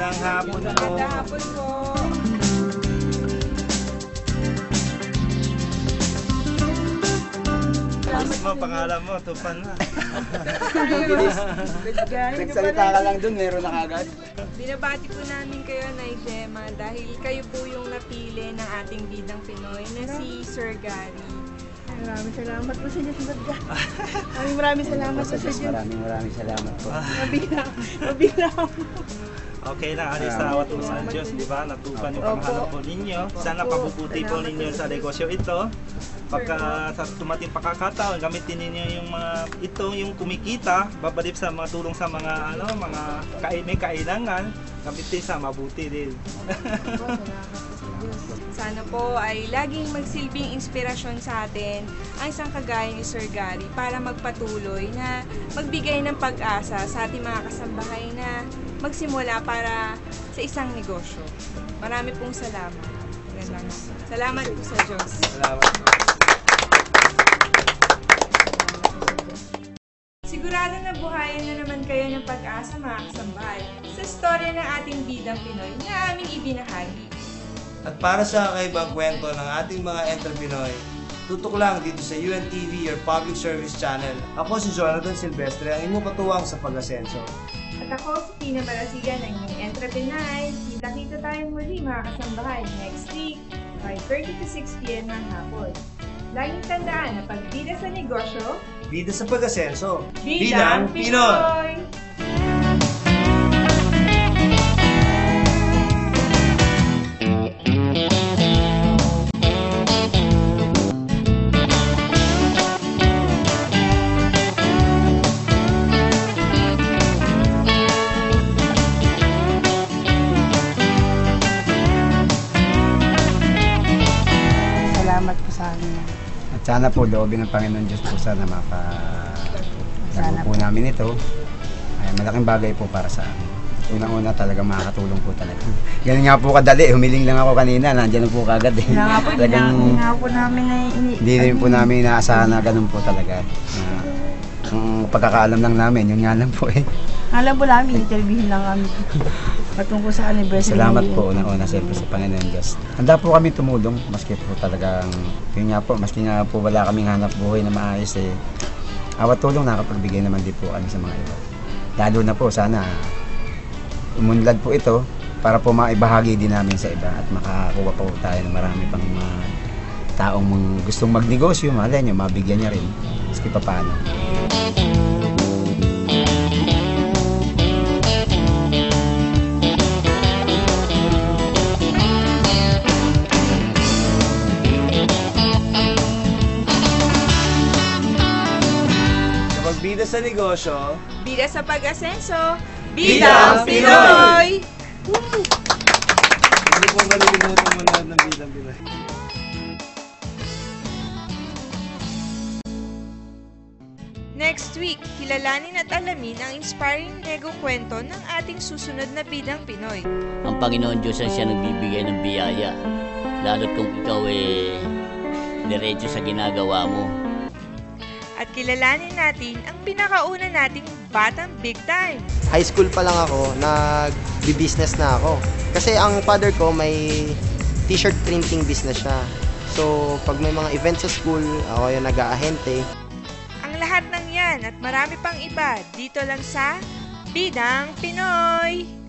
Magandang hapon po. Magandang hapon po. Alis mo, pangalan mo, Tupan na. Nagsalita ka lang dun, meron na kagad. Binabati po namin kayo, Nay Gemma, dahil kayo po yung napili ng ating bidang Pinoy na si Sir Gary. Maraming salamat po sa Diyos. Maraming salamat po sa Diyos. Maraming salamat po. Mabigla ako. Okay na, alis tawat po sa Diyos, di ba? Natupan yung pangalan po ninyo. Sana pabubuti po ninyo sa negosyo ito. Pagka sa tumating pakakataon, gamitin ninyo yung mga ito, yung kumikita, babalik sa mga tulong sa mga mga may kailangan, gamitin sa mabuti din. Sana po ay laging magsilbing inspirasyon sa atin ang isang kagaya ni Sir Gary para magpatuloy na magbigay ng pag-asa sa ating mga kasambahay na magsimula para sa isang negosyo. Marami pong salamat. Salamat po sa Diyos. Salamat. Sigurado na buhayan na naman kayo ng pag-asa mga kasambahay sa storya ng ating bidang Pinoy na aming ibinahagi. At para sa kakaibang kwento ng ating mga entrepreneur, tutok lang dito sa UNTV, your public service channel. Ako si Jonathan Silvestre, ang inyong katuwang sa pag-asenso. At ako si Tina Barasigan ng inyong entrepreneur. Kita-kita tayong muli mga kasambahay next week, 5:30 to 6 p.m. ng hapon. Laging tandaan na pagbida sa negosyo, Bida sa pag-asenso, Bidang Pinoy! Salamat po sa amin. At sana po, loobin ng Panginoon Diyos po sana Sana po namin ito. Ay, malaking bagay po para sa amin. Unang-una talaga makakatulong po talaga. Ganun nga po kadali, humiling lang ako kanina, nandiyan po kagad eh. Nga po namin na Hindi rin po namin inaasahan na ganun po talaga. Ang pagkakaalam lang namin, yun nga lang po eh. alam po namin, interviewin lang kami. Patungkol sa anniversary. Salamat po unang-una siyempre sa Panginoon Diyos. Handa po kami tumulong, maski po talagang, yun nga po, maski nga po wala kaming hanap buhay na maayos eh. Awat tulong nakapagbigay naman din po kami sa mga iba. Lalo na po sana, umunlad po ito para po maibahagi din namin sa iba at makakuha po tayo ng marami pang mga taong gustong magnegosyo, malay nyo, mabigyan niya rin, maski pa paano. Kapag bida sa negosyo, Bida sa pag-asenso, Bidang Bidang Pinoy! hindi po malilimutan mo ng Bidang Pinoy. Next week, kilalanin at alamin ang inspiring nego kwento ng ating susunod na Bidang Pinoy. Ang Panginoon Diyos ang siya nagbibigay ng biyaya. Lalo't kung ikaw diretso sa ginagawa mo. At kilalanin natin ang pinakauna nating batang big time. High school pa lang ako, nag-business na ako. Kasi ang father ko may t-shirt printing business siya. So, pag may mga events sa school, ako yung nag-aahente. Ang lahat ng yan at marami pang iba dito lang sa Bidang Pinoy!